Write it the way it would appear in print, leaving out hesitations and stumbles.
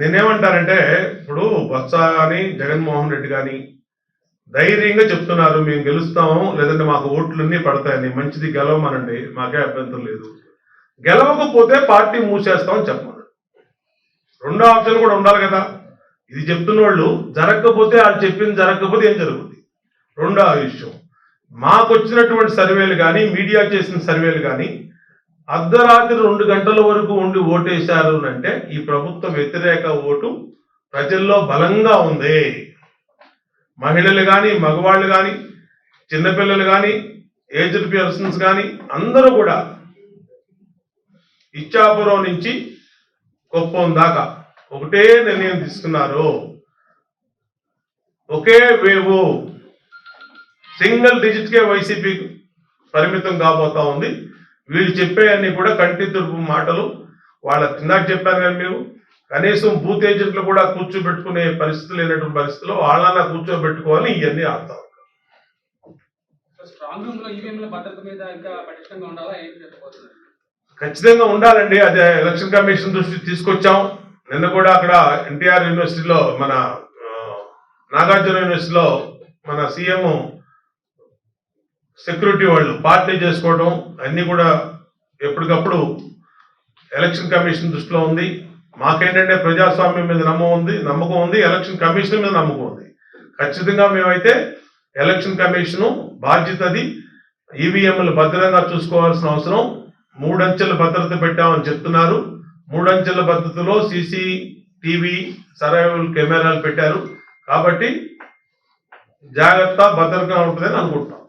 నేనేమంటానంటే ఇప్పుడు బొత్స కానీ జగన్మోహన్ రెడ్డి కానీ ధైర్యంగా చెప్తున్నారు మేము గెలుస్తాము, లేదంటే మాకు ఓట్లన్నీ పడతాయని. మంచిది, గెలవమనండి, మాకే అభ్యంతరం లేదు. గెలవకపోతే పార్టీ మూసేస్తామని చెప్పమను. రెండో ఆప్షన్ కూడా ఉండాలి కదా. ఇది చెప్తున్న వాళ్ళు జరగకపోతే వాళ్ళు చెప్పింది జరగకపోతే ఏం జరుగుతుంది? రెండో విషయం, మాకు వచ్చినటువంటి సర్వేలు కానీ, మీడియా చేసిన సర్వేలు కానీ అర్ధరాత్రి 2 గంటల వరకు ఉండి ఓటేశారు అంటే ఈ ప్రభుత్వ వ్యతిరేక ఓటు ప్రజల్లో బలంగా ఉంది. మహిళలు కానీ, మగవాళ్ళు కానీ, చిన్నపిల్లలు కానీ, ఏజ్డ్ పర్సన్స్ కానీ అందరూ కూడా ఇచ్చాపురం నుంచి కుప్పం దాకా ఒకటే నిర్ణయం తీసుకున్నారు. ఒకే వేవు, సింగిల్ డిజిట్కే వైసీపీ పరిమితం కాబోతా ఉంది. వీళ్ళు చెప్పేవన్నీ కూడా కంటి తురుపు మాటలు. వాళ్ళ కిందాక చెప్పారు కానీ మీరు కనీసం బూత్ ఏజెంట్లు కూడా కూర్చోబెట్టుకునే పరిస్థితి లేనటువంటి పరిస్థితుల్లో వాళ్ళన్నా కూర్చోబెట్టుకోవాలి. ఇవన్నీ ఆడతాం. ఖచ్చితంగా ఉండాలండి. అదే ఎలక్షన్ కమిషన్ దృష్టికి తీసుకొచ్చాం. నిన్న కూడా అక్కడ ఎన్టీఆర్ యూనివర్సిటీలో, మన నాగార్జున యూనివర్సిటీలో మన సీఎం సెక్యూరిటీ వాళ్ళు పార్టీ చేసుకోవడం అన్నీ కూడా ఎప్పటికప్పుడు ఎలక్షన్ కమిషన్ దృష్టిలో ఉంది. మాకేంటంటే ప్రజాస్వామ్యం మీద నమ్మకం ఉంది, ఎలక్షన్ కమిషన్ మీద నమ్మకం ఉంది. ఖచ్చితంగా మేమైతే ఎలక్షన్ కమిషను బాధ్యతది. ఈవీఎంలు భద్రంగా చూసుకోవాల్సిన అవసరం. 3 అంచెల భద్రత పెట్టామని చెప్తున్నారు. 3 అంచెల భద్రతలో CCTV సర్వైవల్ కెమెరాలు పెట్టారు. కాబట్టి జాగ్రత్త, భద్రంగా ఉంటుందని అనుకుంటున్నాం.